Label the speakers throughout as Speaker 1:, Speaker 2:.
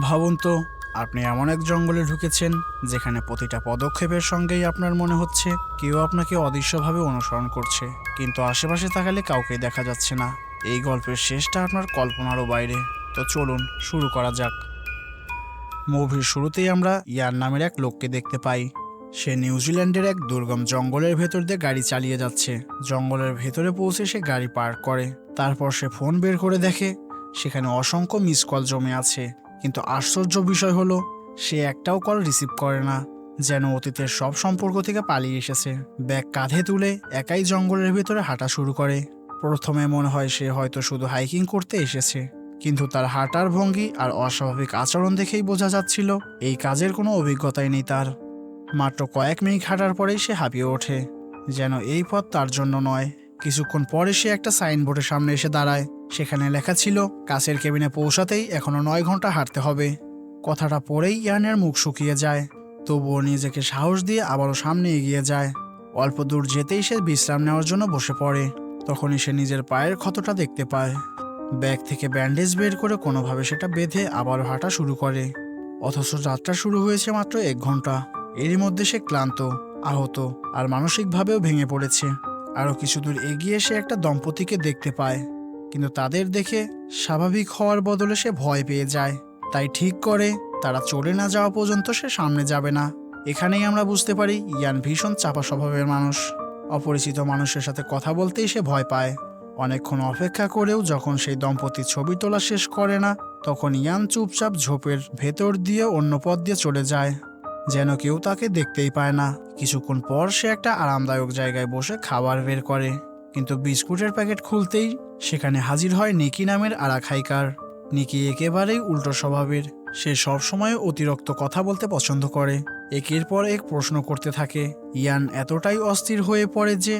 Speaker 1: ভাবুন তো, আপনি এমন এক জঙ্গলে ঢুকেছেন যেখানে প্রতিটা পদক্ষেপের সঙ্গেই আপনার মনে হচ্ছে কেউ আপনাকে অদৃশ্যভাবে অনুসরণ করছে, কিন্তু আশেপাশে তাকালে কাউকে দেখা যাচ্ছে না। এই গল্পের শেষটা আপনার কল্পনারও বাইরে। তো চলুন শুরু করা যাক। মুভির শুরুতেই আমরা ইয়ান নামের এক লোককে দেখতে পাই। সে নিউজিল্যান্ডের এক দুর্গম জঙ্গলের ভেতর দিয়ে গাড়ি চালিয়ে যাচ্ছে। জঙ্গলের ভেতরে পৌঁছে সে গাড়ি পার্ক করে। তারপর সে ফোন বের করে দেখে সেখানে অসংখ্য মিস কল জমে আছে। কিন্তু আশ্চর্য বিষয় হলো, সে একটাও কল রিসিভ করে না, যেন অতীতের সব সম্পর্ক থেকে পালিয়ে এসেছে। ব্যাগ কাঁধে তুলে একাই জঙ্গলের ভেতরে হাঁটা শুরু করে। প্রথমে মনে হয় সে হয়তো শুধু হাইকিং করতে এসেছে, কিন্তু তার হাঁটার ভঙ্গি আর অস্বাভাবিক আচরণ দেখেই বোঝা যাচ্ছিল এই কাজের কোনো অভিজ্ঞতাই নেই তার। মাত্র কয়েক মিনিট হাঁটার পরেই সে হাঁপিয়ে ওঠে, যেন এই পথ তার জন্য নয়। কিছুক্ষণ পরে সে একটা সাইনবোর্ডের সামনে এসে দাঁড়ায়। সেখানে লেখা ছিল, কাছের কেবিনে পৌঁছাতেই এখনো 9 ঘন্টা হাঁটতে হবে। কথাটা পড়েই ইয়ানের মুখ শুকিয়ে যায়, তবুও নিজেকে সাহস দিয়ে আবারও সামনে এগিয়ে যায়। অল্প দূর যেতেই সে বিশ্রাম নেওয়ার জন্য বসে পড়ে। তখনই সে নিজের পায়ের ক্ষতটা দেখতে পায়। ব্যাগ থেকে ব্যান্ডেজ বের করে কোনোভাবে সেটা বেঁধে আবারও হাঁটা শুরু করে। অথচ যাত্রা শুরু হয়েছে মাত্র 1 ঘন্টা। এরই মধ্যে সে ক্লান্ত, আহত আর মানসিকভাবেও ভেঙে পড়েছে। আরও কিছু দূর এগিয়ে সে একটা দম্পতিকে দেখতে পায়, কিন্তু তাদের দেখে স্বাভাবিক হওয়ার বদলে সে ভয় পেয়ে যায়। তাই ঠিক করে তারা চলে না যাওয়া পর্যন্ত সে সামনে যাবে না। এখানেই আমরা বুঝতে পারি ইয়ান ভীষণ চাপা স্বভাবের মানুষ। অপরিচিত মানুষের সাথে কথা বলতেই সে ভয় পায়। অনেকক্ষণ অপেক্ষা করেও যখন সেই দম্পতির ছবি তোলা শেষ করে না, তখন ইয়ান চুপচাপ ঝোপের ভেতর দিয়ে অন্য পথ দিয়ে চলে যায়, যেন কেউ তাকে দেখতেই পায় না। কিছুক্ষণ পর সে একটা আরামদায়ক জায়গায় বসে খাবার বের করে, কিন্তু বিস্কুটের প্যাকেট খুলতেই সেখানে হাজির হয় নিকি নামের আর এক হাইকার। নিকি একেবারেই উল্টো স্বভাবের। সে সবসময় অতিরিক্ত কথা বলতে পছন্দ করে, একের পর এক প্রশ্ন করতে থাকে। ইয়ান এতটাই অস্থির হয়ে পড়ে যে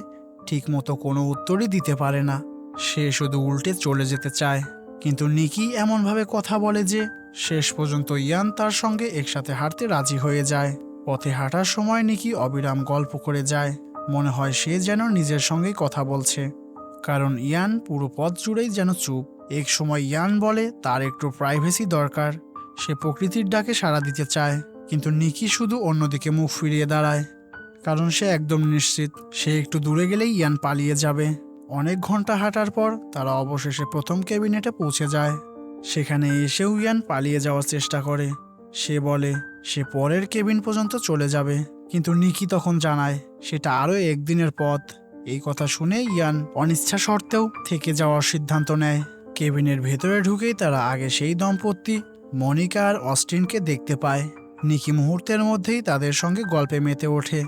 Speaker 1: ঠিকমতো কোনো উত্তরই দিতে পারে না। সে শুধু উল্টে চলে যেতে চায়, কিন্তু নিকি এমনভাবে কথা বলে যে শেষ পর্যন্ত ইয়ান তার সঙ্গে একসাথে হাঁটতে রাজি হয়ে যায়। পথে হাঁটার সময় নিকি অবিরাম গল্প করে যায়। মনে হয় সে যেন নিজের সঙ্গেই কথা বলছে, কারণ ইয়ান পুরো পথ জুড়েই যেন চুপ। এক সময় ইয়ান বলে তার একটু প্রাইভেসি দরকার। সে প্রকৃতির ডাকে সাড়া দিতে চায়, কিন্তু নিকি শুধু অন্যদিকে মুখ ফিরিয়ে দাঁড়ায়, কারণ সে একদম নিশ্চিত সে একটু দূরে গেলেই ইয়ান পালিয়ে যাবে। অনেক ঘন্টা হাঁটার পর তারা অবশেষে প্রথম ক্যাবিনেটে পৌঁছে যায়। সেখানে এসেও ইয়ান পালিয়ে যাওয়ার চেষ্টা করে। সে বলে সে পরের কেবিন পর্যন্ত চলে যাবে, কিন্তু নিকি তখন জানায় সেটা আরও একদিনের পথ। এই কথা শুনে ইয়ান অনিচ্ছা সত্ত্বেও থেকে যাওয়ার সিদ্ধান্ত নেয়। কেবিনের ভেতরে ঢুকেই তারা আগে সেই দম্পতি মনিকা আর অস্টিনকে দেখতে পায়। নিকি মুহূর্তের মধ্যেই তাদের সঙ্গে গল্পে মেতে ওঠে,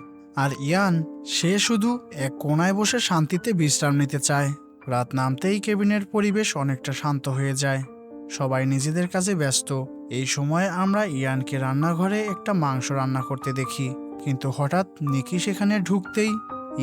Speaker 1: আর ইয়ান সে শুধু এক কোনায় বসে শান্তিতে বিশ্রাম নিতে চায়। রাত নামতেই কেবিনের পরিবেশ অনেকটা শান্ত হয়ে যায়। সবাই নিজেদের কাজে ব্যস্ত। এই সময় আমরা ইয়ানকে রান্নাঘরে একটা মাংস রান্না করতে দেখি, কিন্তু হঠাৎ নিকি সেখানে ঢুকতেই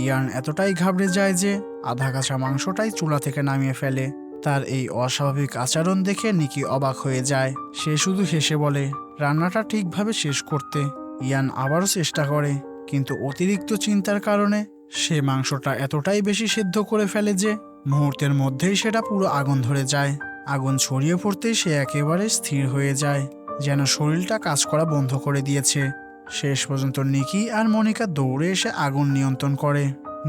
Speaker 1: ইয়ান এতটাই ঘাবড়ে যায় যে আধা কাঁচা মাংসটাই চুলা থেকে নামিয়ে ফেলে। তার এই অস্বাভাবিক আচরণ দেখে নিকি অবাক হয়ে যায়। সে শুধু হেসে বলে রান্নাটা ঠিকভাবে শেষ করতে। ইয়ান আবারও চেষ্টা করে, কিন্তু অতিরিক্ত চিন্তার কারণে সে মাংসটা এতটাই বেশি সেদ্ধ করে ফেলে যে মুহূর্তের মধ্যেই সেটা পুরো আগুন ধরে যায়। আগুন ছড়িয়ে পড়তেই সে একেবারে স্থির হয়ে যায়, যেন শরীরটা কাজ করা বন্ধ করে দিয়েছে। শেষ পর্যন্ত নিকি আর মনিকা দৌড়ে এসে আগুন নিয়ন্ত্রণ করে।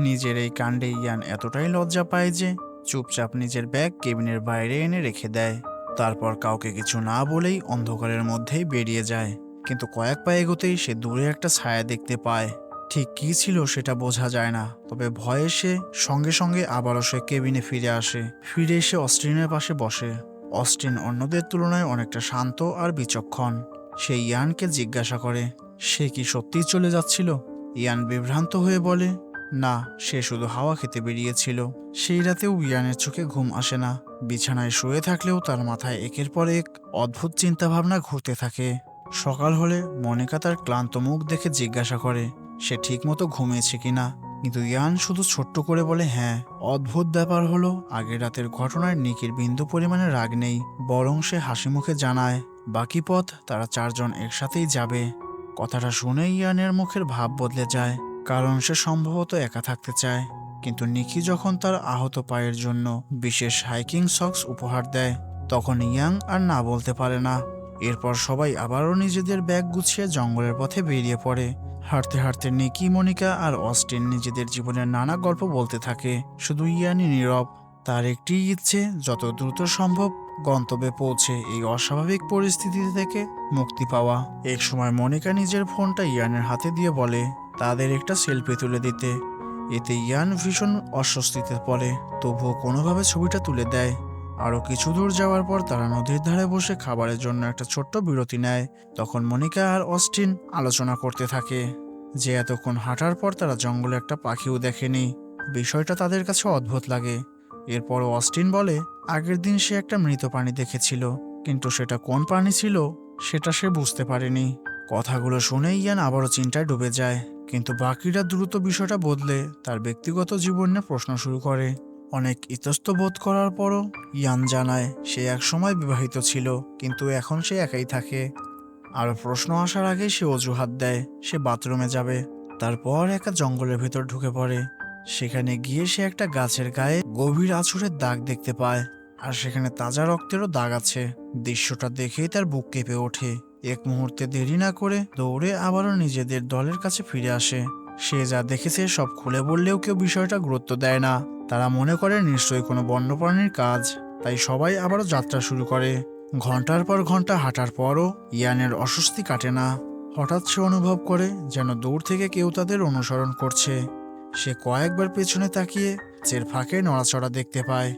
Speaker 1: নিজের এই কাণ্ডে ইয়ান এতটাই লজ্জা পায় যে চুপচাপ নিজের ব্যাগ কেবিনের বাইরে এনে রেখে দেয়। তারপর কাউকে কিছু না বলেই অন্ধকারের মধ্যেই বেরিয়ে যায়। কিন্তু কয়েক পা এগোতেই সে দূরে একটা ছায়া দেখতে পায়। ঠিক কী ছিল সেটা বোঝা যায় না, তবে ভয়ে সে সঙ্গে সঙ্গে আবারও সে কেবিনে ফিরে আসে। ফিরে এসে অস্টিনের পাশে বসে। অস্টিন অন্যদের তুলনায় অনেকটা শান্ত আর বিচক্ষণ। সে ইয়ানকে জিজ্ঞাসা করে সে কি সত্যিই চলে যাচ্ছিল। ইয়ান বিভ্রান্ত হয়ে বলে না, সে শুধু হাওয়া খেতে বেরিয়েছিল। সেই রাতেও ইয়ানের চোখে ঘুম আসে না। বিছানায় শুয়ে থাকলেও তার মাথায় একের পর এক অদ্ভুত চিন্তাভাবনা ঘুরতে থাকে। সকাল হলে মনিকা তার ক্লান্ত মুখ দেখে জিজ্ঞাসা করে সে ঠিকমতো ঘুমিয়েছে কিনা, কিন্তু ইয়ান শুধু ছোট্ট করে বলে হ্যাঁ। অদ্ভুত ব্যাপার হলো, আগের রাতের ঘটনায় নিকির বিন্দু পরিমাণে রাগ নেই, বরং সে হাসি মুখে জানায় বাকি পথ তারা 4 জন একসাথেই যাবে। কথাটা শুনে ইয়ানের মুখের ভাব বদলে যায়, কারণ সে সম্ভবত একা থাকতে চায়। কিন্তু নিকি যখন তার আহত পায়ের জন্য বিশেষ হাইকিং সক্স উপহার দেয়, তখন ইয়াং আর না বলতে পারে না। এরপর সবাই আবারও নিজেদের ব্যাগ গুছিয়ে জঙ্গলের পথে বেরিয়ে পড়ে। হাঁটতে হাঁটতে নিকি, মনিকা আর অস্টিন নিজেদের জীবনের নানা গল্প বলতে থাকে। শুধু ইয়ানই নীরব। তার একটি ইচ্ছে, যত দ্রুত সম্ভব গন্তব্যে পৌঁছে এই অস্বাভাবিক পরিস্থিতি থেকে মুক্তি পাওয়া। এক সময় মনিকা নিজের ফোনটা ইয়ানের হাতে দিয়ে বলে তাদের একটা সেলফি তুলে দিতে। এতে ইয়ান ভীষণ অস্বস্তিতে পড়ে, তবুও কোনোভাবে ছবিটা তুলে দেয়। আরও কিছু দূর যাওয়ার পর তারা নদীর ধারে বসে খাবারের জন্য একটা ছোট্ট বিরতি নেয়। তখন মনিকা আর অস্টিন আলোচনা করতে থাকে যে এতক্ষণ হাঁটার পর তারা জঙ্গলে একটা পাখিও দেখেনি। বিষয়টা তাদের কাছে অদ্ভুত লাগে। এরপর অস্টিন বলে আগের দিন সে একটা মৃত প্রাণী দেখেছিল, কিন্তু সেটা কোন প্রাণী ছিল সেটা সে বুঝতে পারেনি। কথাগুলো শুনে ইয়ান আবারও চিন্তায় ডুবে যায়, কিন্তু বাকিরা দ্রুত বিষয়টা বদলে তার ব্যক্তিগত জীবন নিয়ে প্রশ্ন শুরু করে। অনেক ইতস্ত বোধ করার পরও ইয়ান জানায় সে একসময় বিবাহিত ছিল, কিন্তু এখন সে একাই থাকে। আর প্রশ্ন আসার আগেই সে অজুহাত দেয় সে বাথরুমে যাবে। তারপর একা জঙ্গলের ভেতর ঢুকে পড়ে। সেখানে গিয়ে সে একটা গাছের গায়ে গভীর আঁচড়ের দাগ দেখতে পায়, আর সেখানে তাজা রক্তেরও দাগ আছে। দৃশ্যটা দেখেই তার বুক কেঁপে ওঠে। এক মুহূর্তে দেরি না করে দৌড়ে আবারও নিজেদের দলের কাছে ফিরে আসে। সে যা দেখেছে সব খুলে বললেও কেউ বিষয়টা গুরুত্ব দেয় না। তারা মনে করে নিশ্চয়ই কোনো বন্যপ্রাণীর কাজ, তাই সবাই আবারও যাত্রা শুরু করে। ঘন্টার পর ঘন্টা হাঁটার পরও ইয়ানের অস্বস্তি কাটে না। হঠাৎ সে অনুভব করে যেন দূর থেকে কেউ তাদের অনুসরণ করছে। সে কয়েকবার পেছনে তাকিয়ে গাছের ফাঁকে নড়াচড়া দেখতে পায়,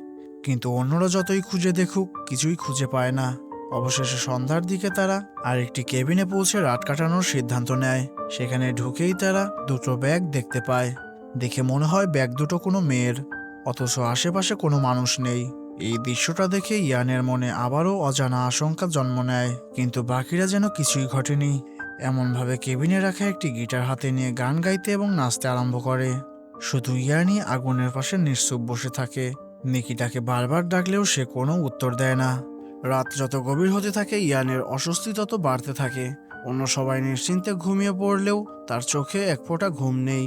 Speaker 1: কিন্তু অন্যরা যতই খুঁজে দেখুক কিছুই খুঁজে পায় না। অবশেষে সন্ধ্যার দিকে তারা আরেকটি কেবিনে পৌঁছে রাত কাটানোর সিদ্ধান্ত নেয়। সেখানে ঢুকেই তারা দুটো ব্যাগ দেখতে পায়। দেখে মনে হয় ব্যাগ দুটো কোনো মেয়ের, অথচ আশেপাশে কোনো মানুষ নেই। এই দৃশ্যটা দেখে ইয়ানের মনে আবারও অজানা আশঙ্কা জন্ম নেয়, কিন্তু বাকিরা যেন কিছুই ঘটেনি। এমনভাবে কেবিনে রাখা একটি গিটার হাতে নিয়ে গান গাইতে এবং নাচতে আরম্ভ করে। শুধু ইয়ানই আগুনের পাশে নিশ্চুপ বসে থাকে। নিকিটাকে বারবার ডাকলেও সে কোনো উত্তর দেয় না। রাত যত গভীর হতে থাকে ইয়ানের অস্বস্তি তত বাড়তে থাকে। অন্য সবাই নিশ্চিন্তে ঘুমিয়ে পড়লেও তার চোখে এক ফোঁটা ঘুম নেই।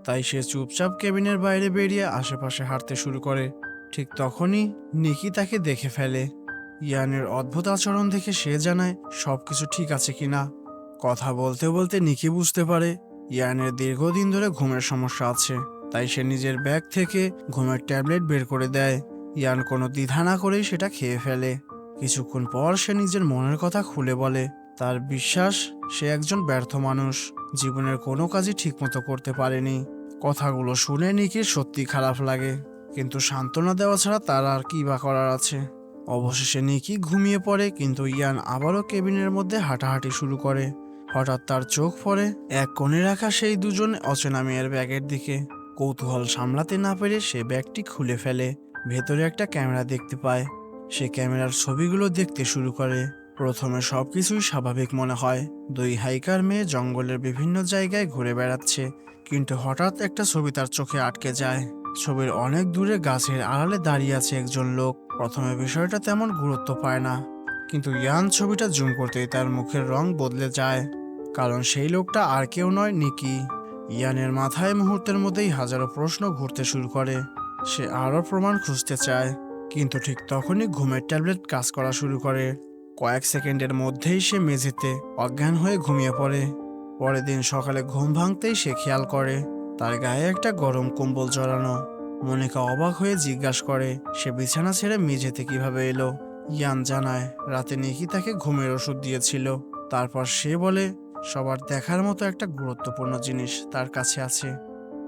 Speaker 1: তাই সে চুপচাপ কেবিনের বাইরে বেরিয়ে আশেপাশে হাঁটতে শুরু করে। ঠিক তখনই নিকি তাকে দেখে ফেলে। ইয়ানের অদ্ভুত আচরণ দেখে সে জানায় সবকিছু ঠিক আছে কিনা। কথা বলতে বলতে নিকি বুঝতে পারে ইয়ানের দীর্ঘদিন ধরে ঘুমের সমস্যা আছে, তাই সে নিজের ব্যাগ থেকে ঘুমের ট্যাবলেট বের করে দেয়। ইয়ান কোনো দ্বিধা না করেই সেটা খেয়ে ফেলে। কিছুক্ষণ পর সে নিজের মনের কথা খুলে বলে। তার বিশ্বাস সে একজন ব্যর্থ মানুষ, জীবনের কোনো কাজই ঠিকমতো করতে পারেনি। কথাগুলো শুনে নিকির সত্যি খারাপ লাগে, কিন্তু সান্ত্বনা দেওয়া ছাড়া তার আর কি বা করার আছে। অবশেষে নিকি ঘুমিয়ে পড়ে, কিন্তু ইয়ান আবারও কেবিনের মধ্যে হাঁটাহাঁটি শুরু করে। হঠাৎ তার চোখ পড়ে এক কোণে রাখা সেই দুজন অচেনা মেয়ের ব্যাগের দিকে। কৌতূহল সামলাতে না পেরে সে ব্যাগটি খুলে ফেলে। ভেতরে একটা ক্যামেরা দেখতে পায়। সে ক্যামেরার ছবিগুলো দেখতে শুরু করে। প্রথমে সবকিছুই স্বাভাবিক মনে হয়। দুই হাইকার মেয়ে জঙ্গলের বিভিন্ন জায়গায় ঘুরে বেড়াচ্ছে, কিন্তু হঠাৎ একটা ছবি তার চোখে আটকে যায়। ছবির অনেক দূরে গাছের আড়ালে দাঁড়িয়ে আছে একজন লোক। প্রথমে বিষয়টা তেমন গুরুত্ব পায় না, কিন্তু ইয়ান ছবিটা জুম করতেই তার মুখের রং বদলে যায়, কারণ সেই লোকটা আর কেউ নয়, নিকি। ইয়ানের মাথায় মুহূর্তের মধ্যেই হাজারো প্রশ্ন ঘুরতে শুরু করে। সে আরও প্রমাণ খুঁজতে চায়, কিন্তু ঠিক তখনই ঘুমের ট্যাবলেট কাজ করা শুরু করে। কয়েক সেকেন্ডের মধ্যেই সে মেঝেতে অজ্ঞান হয়ে ঘুমিয়ে পড়ে। পরের দিন সকালে ঘুম ভাঙতেই সে খেয়াল করে তার গায়ে একটা গরম কম্বল জড়ানো। মনিকা অবাক হয়ে জিজ্ঞাসা করে সে বিছানা ছেড়ে মেঝেতে কিভাবে এলো। ইয়ান জানায় রাতে নিকি তাকে ঘুমের ওষুধ দিয়েছিল। তারপর সে বলে সবার দেখার মতো একটা গুরুত্বপূর্ণ জিনিস তার কাছে আছে।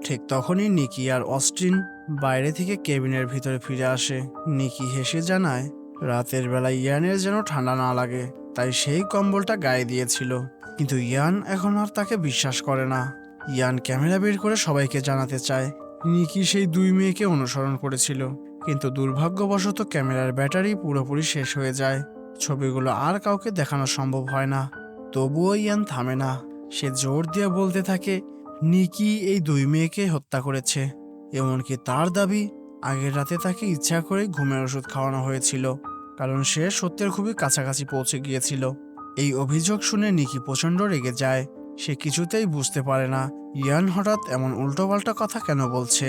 Speaker 1: ঠিক তখনই নিকি আর অস্টিন বাইরে থেকে কেবিনের ভিতরে ফিরে আসে। নিকি হেসে জানায় রাতের বেলা ইয়ানের যেন ঠান্ডা না লাগে, তাই সেই কম্বলটা গায়ে দিয়েছিল। কিন্তু ইয়ান এখন আর তাকে বিশ্বাস করে না। ইয়ান ক্যামেরা বের করে সবাইকে জানাতে চায় নিকি সেই দুই মেয়েকে অনুসরণ করেছিল, কিন্তু দুর্ভাগ্যবশত ক্যামেরার ব্যাটারি পুরোপুরি শেষ হয়ে যায়। ছবিগুলো আর কাউকে দেখানো সম্ভব হয় না। তবুও ইয়ান থামে না। সে জোর দিয়ে বলতে থাকে নিকি এই দুই মেয়েকে হত্যা করেছে। এমনকি তার দাবি আগের রাতে তাকে ইচ্ছা করে ঘুমের ওষুধ খাওয়ানো হয়েছিল, কারণ সে সত্যের খুবই কাছাকাছি পৌঁছে গিয়েছিল। এই অভিযোগ শুনে নিকি প্রচণ্ড রেগে যায়। সে কিছুতেই বুঝতে পারে না ইয়ান হঠাৎ এমন উল্টোপাল্টা কথা কেন বলছে।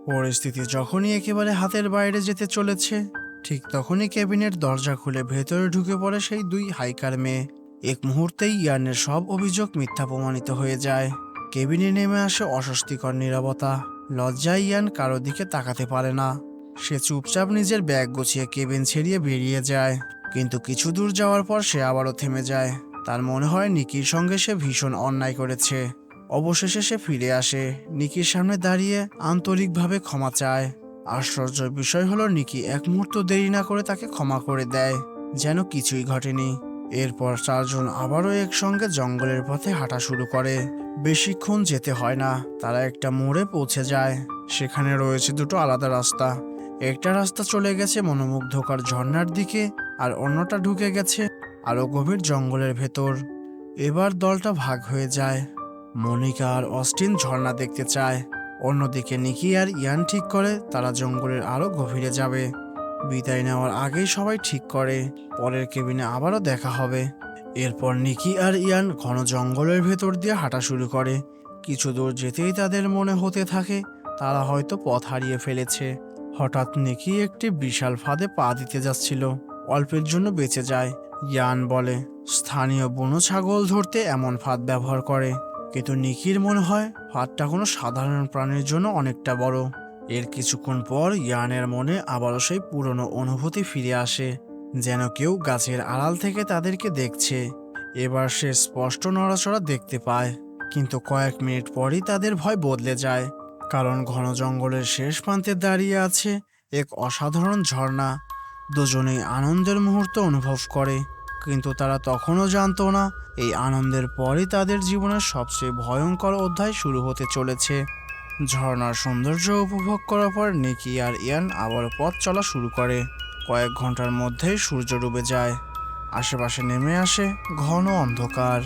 Speaker 1: পরিস্থিতি যখনই একেবারে হাতের বাইরে যেতে চলেছে, ঠিক তখনই কেবিনের দরজা খুলে ভেতরে ঢুকে পড়ে সেই দুই হাইকার মেয়ে। এক মুহূর্তেই ইয়ানের সব অভিযোগ মিথ্যা প্রমাণিত হয়ে যায়। কেবিনে নেমে আসে অস্বস্তিকর নীরবতা। লজ্জায় ইয়ান কারো দিকে তাকাতে পারে না। সে চুপচাপ নিজের ব্যাগ গুছিয়ে কেবিন ছেড়িয়ে বেরিয়ে যায়। কিন্তু কিছু দূর যাওয়ার পর সে আবারও থেমে যায়। তার মনে হয় নিকির সঙ্গে সে ভীষণ অন্যায় করেছে। অবশেষে সে ফিরে আসে, নিকির সামনে দাঁড়িয়ে আন্তরিকভাবে ক্ষমা চায়। আশ্চর্যের বিষয় হলো নিকি এক মুহূর্ত দেরি না করে তাকে ক্ষমা করে দেয়, যেন কিছুই ঘটেনি। এরপর চারজন আবারও একসঙ্গে জঙ্গলের পথে হাঁটা শুরু করে। বেশিক্ষণ যেতে হয় না, তারা একটা মোড়ে পৌঁছে যায়। সেখানে রয়েছে দুটো আলাদা রাস্তা। একটা রাস্তা চলে গেছে মনোমুগ্ধকর ঝর্ণার দিকে, আর অন্যটা ঢুকে গেছে আরো গভীর জঙ্গলের ভেতর। এবার দলটা ভাগ হয়ে যায়। মনিকা আর অস্টিন ঝর্ণা দেখতে চায়, অন্যদিকে নিকি আর ইয়ান ঠিক করে তারা জঙ্গলের আরো গভীরে যাবে। বিদায় নেওয়ার আগেই সবাই ঠিক করে পরের কেবিনে আবারও দেখা হবে। এরপর নিকি আর ইয়ান ঘন জঙ্গলের ভেতর দিয়ে হাঁটা শুরু করে। কিছু দূর যেতেই তাদের মনে হতে থাকে তারা হয়তো পথ হারিয়ে ফেলেছে। হঠাৎ নিকি একটি বিশাল ফাঁদে পা দিতে যাচ্ছিল, অল্পের জন্য বেঁচে যায়। ইয়ান বলে স্থানীয় বুনো ছাগল ধরতে এমন ফাঁদ ব্যবহার করে, কিন্তু নিকির মনে হয় ফাঁদটা কোনো সাধারণ প্রাণীর জন্য অনেকটা বড়। এর কিছুক্ষণ পর ইয়ানের মনে আবারও সেই পুরনো অনুভূতি ফিরে আসে, যেন কেউ গাছের আড়াল থেকে তাদেরকে দেখছে। এবার সে স্পষ্ট নড়াচড়া দেখতে পায়, কিন্তু কয়েক মিনিট পরই তাদের ভয় বদলে যায়, কারণ ঘন জঙ্গলের শেষ প্রান্তে দাঁড়িয়ে আছে এক অসাধারণ ঝর্ণা। দুজনেই আনন্দের মুহূর্ত অনুভব করে, কিন্তু তারা তখনও জানতো না এই আনন্দের পরই তাদের জীবনের সবচেয়ে ভয়ঙ্কর অধ্যায় শুরু হতে চলেছে। ঝর্ণার সৌন্দর্য উপভোগ করার পর নিকি আর ইয়ান আবার পথ চলা শুরু করে। কয়েক ঘন্টার মধ্যেই সূর্য ডুবে যায়, আশেপাশে নেমে আসে ঘন অন্ধকার।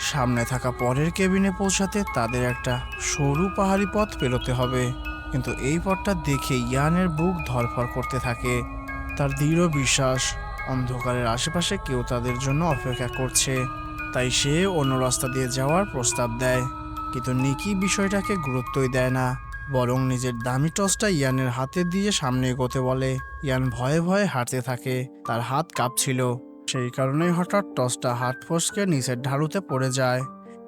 Speaker 1: সামনে থাকা পরের কেবিনে পৌঁছাতে তাদের একটা সরু পাহাড়ি পথ পেরোতে হবে, কিন্তু এই পথটা দেখে ইয়ানের বুক ধড়ফড় করতে থাকে। তার দৃঢ় বিশ্বাস অন্ধকারের আশেপাশে কেউ তাদের জন্য অপেক্ষা করছে, তাই সে অন্য রাস্তা দিয়ে যাওয়ার প্রস্তাব দেয়। কিন্তু নিকি বিষয়টাকে গুরুত্বই দেয় না, বরং নিজের দামি টর্চটা ইয়ানের হাতে দিয়ে সামনে এগোতে বলে। ইয়ান ভয়ে ভয়ে হাঁটতে থাকে, তার হাত কাঁপছিল। সেই কারণেই হঠাৎ টর্চটা হাত ফসকে নিচের ঢালুতে পড়ে যায়।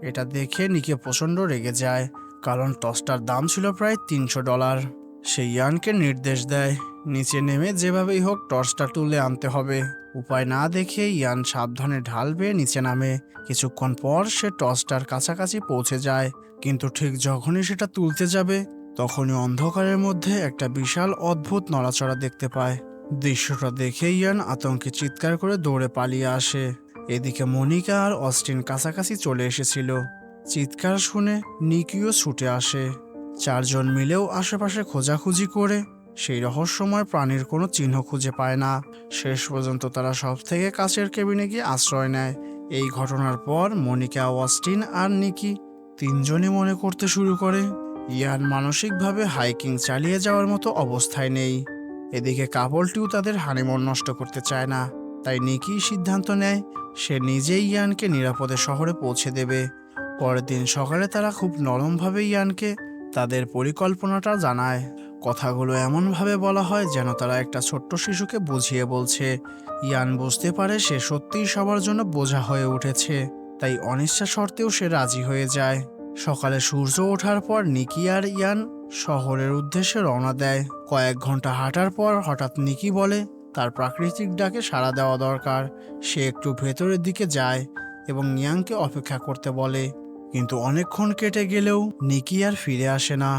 Speaker 1: এটা দেখে নিকি প্রচণ্ড রেগে যায়, কারণ টর্চটার দাম ছিল প্রায় $300। সে ইয়ানকে নির্দেশ দেয় নিচে নেমে যেভাবেই হোক টর্চটা তুলে আনতে হবে। উপায় না দেখে ইয়ান সাবধানে ঢাল বেয়ে নিচে নামে। কিছুক্ষণ পর সে টর্চটার কাছাকাছি পৌঁছে যায়, কিন্তু ঠিক যখনই সেটা তুলতে যাবে তখনই অন্ধকারের মধ্যে একটা বিশাল অদ্ভুত নড়াচড়া দেখতে পায়। দৃশ্যটা দেখে ইয়ান আতঙ্কে চিৎকার করে দৌড়ে পালিয়ে আসে। এদিকে মনিকা আর অস্টিন কাছাকাছি চলে এসেছিল। চিৎকার শুনে নিকিও ছুটে আসে। চারজন মিলেও আশেপাশে খোঁজাখুঁজি করে সেই রহস্যময় প্রাণীর কোনো চিহ্ন খুঁজে পায় না। শেষ পর্যন্ত তারা সব থেকে কাছের কেবিনে গিয়ে আশ্রয় নেয়। এই ঘটনার পর মনিকা, অস্টিন আর নিকি তিনজনই মনে করতে শুরু করে ইয়ান মানসিকভাবে হাইকিং চালিয়ে যাওয়ার মতো অবস্থায় নেই। এদিকে কাপলটিও তাদের হানিমুন নষ্ট করতে চায় না, তাই নিকি সিদ্ধান্ত নেয় সে নিজেই ইয়ানকে নিরাপদে শহরে পৌঁছে দেবে। পরের দিন সকালে তারা খুব নরমভাবে ইয়ানকে তাদের পরিকল্পনাটা জানায়। কথাগুলো এমনভাবে বলা হয় যেন তারা একটা ছোট্ট শিশুকে বুঝিয়ে বলছে। ইয়ান বুঝতে পারে সে সত্যিই সবার জন্য বোঝা হয়ে উঠেছে, তাই অনিচ্ছা সত্ত্বেও সে রাজি হয়ে যায়। সকালে সূর্য ওঠার পর নিকি আর ইয়ান শহরের উদ্দেশ্যে রওনা দেয়। কয়েক ঘন্টা হাঁটার পর হঠাৎ নিকি বলে তার প্রাকৃতিক ডাকে সাড়া দেওয়া দরকার। সে একটু ভেতরের দিকে যায় এবং ইয়ানকে অপেক্ষা করতে বলে, কিন্তু অনেকক্ষণ কেটে গেলেও নিকি আর ফিরে আসে না।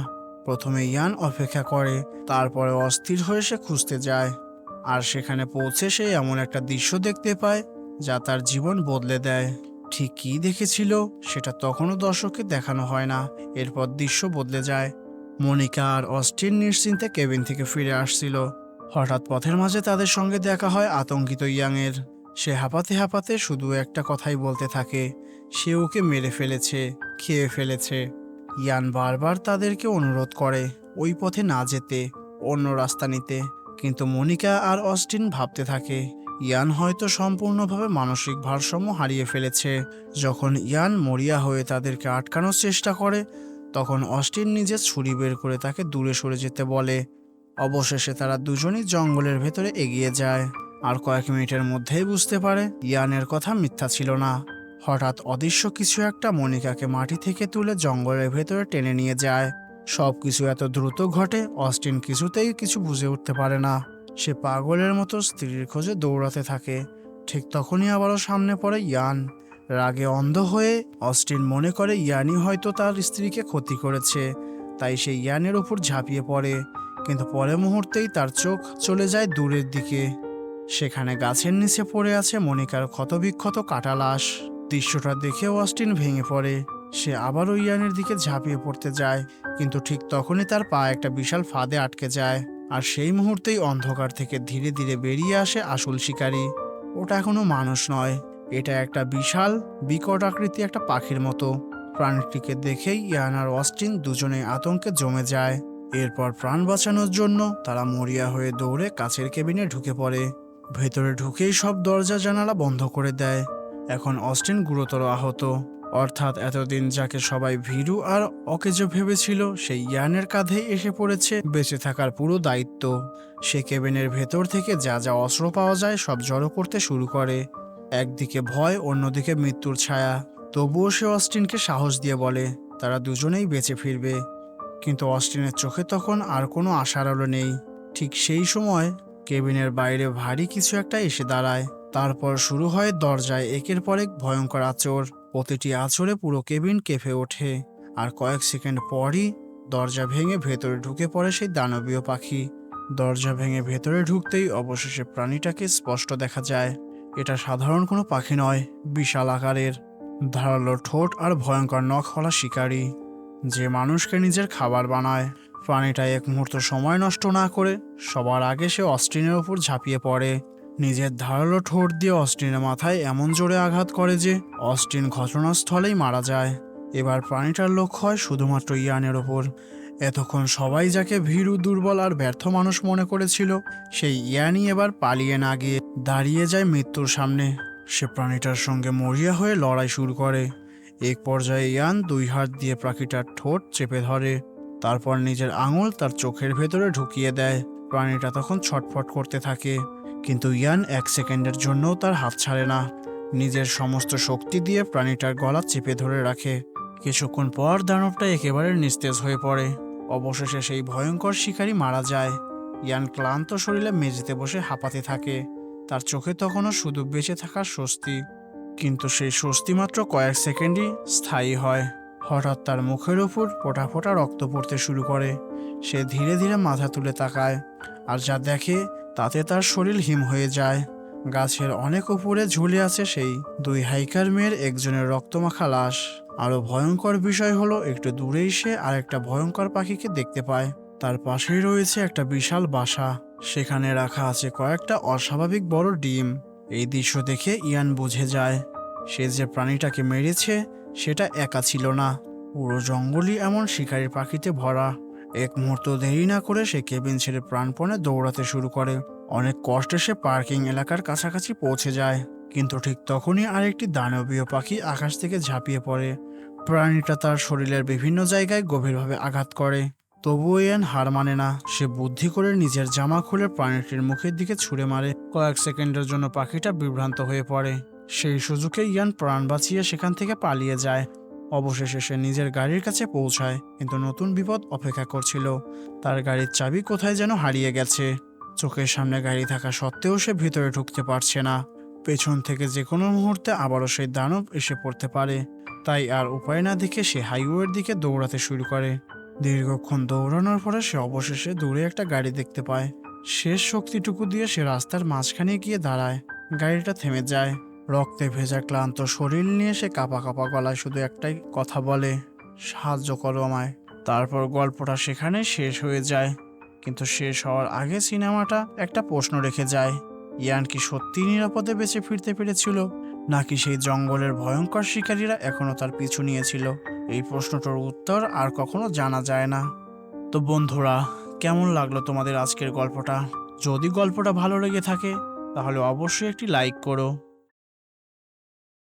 Speaker 1: প্রথমে ইয়ান অপেক্ষা করে, তারপরে অস্থির হয়ে সে খুঁজতে যায়। আর সেখানে পৌঁছে সে এমন একটা দৃশ্য দেখতে পায় যা তার জীবন বদলে দেয়। ঠিক কী দেখেছিল সেটা তখনও দর্শককে দেখানো হয় না। এরপর দৃশ্য বদলে যায়। মনিকা আর অস্টিন নিশ্চিন্তে কেবিন থেকে ফিরে আসছিল। হঠাৎ পথের মাঝে তাদের সঙ্গে দেখা হয় আতঙ্কিত ইয়াংয়ের। সে হাঁপাতে হাঁপাতে শুধু একটা কথাই বলতে থাকে, সে ওকে মেরে ফেলেছে, খেয়ে ফেলেছে। ইয়ান বারবার তাদেরকে অনুরোধ করে ওই পথে না যেতে, অন্য রাস্তা নিতে, কিন্তু মনিকা আর অস্টিন ভাবতে থাকে ইয়ান হয়তো সম্পূর্ণভাবে মানসিক ভারসাম্য হারিয়ে ফেলেছে। যখন ইয়ান মরিয়া হয়ে তাদেরকে আটকানোর চেষ্টা করে তখন অস্টিন নিজের ছুরি বের করে তাকে দূরে সরে যেতে বলে। অবশেষে তারা দুজনই জঙ্গলের ভেতরে এগিয়ে যায়, আর কয়েক মিনিটের মধ্যেই বুঝতে পারে ইয়ানের কথা মিথ্যা ছিল না। হঠাৎ অদৃশ্য কিছু একটা মনিকাকে মাটি থেকে তুলে জঙ্গলের ভেতরে টেনে নিয়ে যায়। সবকিছু এত দ্রুত ঘটে, অস্টিন কিছুতেই কিছু বুঝে উঠতে পারে না। সে পাগলের মতো স্ত্রীর খোঁজে দৌড়াতে থাকে। ঠিক তখনই আবারও সামনে পড়ে ইয়ান। রাগে অন্ধ হয়ে অস্টিন মনে করে ইয়ানই হয়তো তার স্ত্রীকে ক্ষতি করেছে, তাই সে ইয়ানের উপর ঝাঁপিয়ে পড়ে। কিন্তু পরের মুহূর্তেই তার চোখ চলে যায় দূরের দিকে। সেখানে গাছের নিচে পড়ে আছে মনিকার ক্ষতবিক্ষত কাটা লাশ। দৃশ্যটা দেখে অস্টিন ভেঙে পড়ে। সে আবারও ইয়ানের দিকে ঝাঁপিয়ে পড়তে যায়, কিন্তু ঠিক তখনই তার পা একটা বিশাল ফাঁদে আটকে যায়। আর সেই মুহূর্তেই অন্ধকার থেকে ধীরে ধীরে বেরিয়ে আসে আসল শিকারী। ওটা কোনো মানুষ নয়, এটা একটা বিশাল বিকট আকৃতি একটা পাখির মতো। প্রাণীটিকে দেখেই ইয়ান আর অস্টিন দুজনেই আতঙ্কে জমে যায়। এরপর প্রাণ বাঁচানোর জন্য তারা মরিয়া হয়ে দৌড়ে কাছের কেবিনে ঢুকে পড়ে। ভেতরে ঢুকেই সব দরজা জানালা বন্ধ করে দেয়। এখন অস্টিন গুরুতর আহত, অর্থাৎ এতদিন যাকে সবাই ভীরু আর অকেজো ভেবেছিল, সেই ইয়ানের কাঁধে এসে পড়েছে বেঁচে থাকার পুরো দায়িত্ব। সে কেবিনের ভেতর থেকে যা যা অস্ত্র পাওয়া যায় সব জড়ো করতে শুরু করে। একদিকে ভয়, অন্যদিকে মৃত্যুর ছায়া। তবুও সে অস্টিনকে সাহস দিয়ে বলে তারা দুজনেই বেঁচে ফিরবে। কিন্তু অস্টিনের চোখে তখন আর কোনো আশার আলো নেই। ঠিক সেই সময় কেবিনের বাইরে ভারী কিছু একটা এসে দাঁড়ায়। তারপর শুরু হয় দরজায় একের পর এক ভয়ঙ্কর আঁচড়। প্রতিটি আঁচড়ে পুরো কেবিন কেঁপে ওঠে। আর কয়েক সেকেন্ড পরই দরজা ভেঙে ভেতরে ঢুকে পড়ে সেই দানবীয় পাখি। দরজা ভেঙে ভেতরে ঢুকতেই অবশেষে প্রাণীটাকে স্পষ্ট দেখা যায়। এটা সাধারণ কোনো পাখি নয়, বিশাল আকারের, ধারালো ঠোঁট আর ভয়ঙ্কর নখওয়ালা শিকারী, যে মানুষকে নিজের খাবার বানায়। প্রাণীটা এক মুহূর্ত সময় নষ্ট না করে সবার আগে সে অস্টিনের উপর ঝাঁপিয়ে পড়ে। নিজের ধারালো ঠোঁট দিয়ে অস্টিনের মাথায় এমন জোরে আঘাত করে যে অস্টিন ঘটনাস্থলেই মারা যায়। এবার প্রাণীটার লক্ষ্য হয় শুধুমাত্র ইয়ানের ওপর। এতক্ষণ সবাই যাকে ভীরু, দুর্বল আর ব্যর্থ মানুষ মনে করেছিল, সেই ইয়ানই এবার পালিয়ে না গিয়ে দাঁড়িয়ে যায় মৃত্যুর সামনে। সে প্রাণীটার সঙ্গে মরিয়া হয়ে লড়াই শুরু করে। এক পর্যায়ে ইয়ান দুই হাত দিয়ে পাখিটার ঠোঁট চেপে ধরে, তারপর নিজের আঙুল তার চোখের ভেতরে ঢুকিয়ে দেয়। প্রাণীটা তখন ছটফট করতে থাকে, কিন্তু ইয়ান এক সেকেন্ডের জন্যও তার হাত ছাড়ে না। নিজের সমস্ত শক্তি দিয়ে প্রাণীটার গলা চেপে ধরে রাখে। কিছুক্ষণ পর দানবটা একেবারে নিস্তেজ হয়ে পড়ে। অবশেষে সেই ভয়ঙ্কর শিকারী মারা যায়। ইয়ান ক্লান্ত শরীরে মেঝেতে বসে হাঁপাতে থাকে। তার চোখে তখনও শুধু বেঁচে থাকার স্বস্তি, কিন্তু সেই স্বস্তি মাত্র কয়েক সেকেন্ডই স্থায়ী হয়। হঠাৎ তার মুখের উপর ফোঁটা ফোঁটা রক্ত পড়তে শুরু করে। সে ধীরে ধীরে মাথা তুলে তাকায়, আর যা দেখে তাতে তার শরীর হিম হয়ে যায়। গাছের অনেক উপরে ঝুলে আছে সেই দুই হাইকার মেয়ের একজনের রক্তমাখা লাশ। আরো ভয়ঙ্কর বিষয় হলো একটু দূরেই সে আরেকটা ভয়ঙ্কর পাখিকে দেখতে পায়। তার পাশেই রয়েছে একটা বিশাল বাসা, সেখানে রাখা আছে কয়েকটা অস্বাভাবিক বড় ডিম। এই দৃশ্য দেখে ইয়ান বুঝে যায় সে যে প্রাণীটাকে মেরেছে সেটা একা ছিল না, পুরো জঙ্গলই এমন শিকারী পাখিতে ভরা। এক মুহূর্ত দেরি না করে সে কেবিন ছেড়ে প্রাণপণে দৌড়াতে শুরু করে। অনেক কষ্টে সে পার্কিং এলাকার কাছাকাছি পৌঁছে যায়, কিন্তু ঠিক তখনই আরেকটি দানবীয় পাখি আকাশ থেকে ঝাঁপিয়ে পড়ে। প্রাণীটা তার শরীরের বিভিন্ন জায়গায় গভীরভাবে আঘাত করে। তবুও ইয়ান হার মানে না। সে বুদ্ধি করে নিজের জামা খুলে প্রাণীটির মুখের দিকে ছুঁড়ে মারে। কয়েক সেকেন্ডের জন্য পাখিটা বিভ্রান্ত হয়ে পড়ে। সেই সুযোগে ইয়ান প্রাণ বাঁচিয়ে সেখান থেকে পালিয়ে যায়। অবশেষে সে নিজের গাড়ির কাছে পৌঁছায়, কিন্তু নতুন বিপদ অপেক্ষা করছিল। তার গাড়ির চাবি কোথায় যেন হারিয়ে গেছে। চোখের সামনে গাড়ি থাকা সত্ত্বেও সে ভিতরে ঢুকতে পারছে না। পেছন থেকে যে কোনো মুহূর্তে আবারও সেই দানব এসে পড়তে পারে। তাই আর উপায় না দেখে সে হাইওয়ের দিকে দৌড়াতে শুরু করে। দীর্ঘক্ষণ দৌড়ানোর পরে সে অবশেষে দূরে একটা গাড়ি দেখতে পায়। শেষ শক্তিটুকু দিয়ে সে রাস্তার মাঝখানে গিয়ে দাঁড়ায়। গাড়িটা থেমে যায়। রক্তে ভেজা ক্লান্ত শরীর নিয়ে সে কাঁপা কাঁপা গলায় শুধু একটাই কথা বলে, সাহায্য করো আমায়। তারপর গল্পটা সেখানে শেষ হয়ে যায়। কিন্তু শেষ হওয়ার আগে সিনেমাটা একটা প্রশ্ন রেখে যায়, ইয়ান কি সত্যি নিরাপদে বেঁচে ফিরতে পেরেছিল, নাকি সেই জঙ্গলের ভয়ঙ্কর শিকারীরা এখনো তার পিছু নিয়েছিল? এই প্রশ্নটার উত্তর আর কখনো জানা যায় না। তো বন্ধুরা, কেমন লাগলো তোমাদের আজকের গল্পটা? যদি গল্পটা ভালো লেগে থাকে তাহলে অবশ্যই একটি লাইক করো।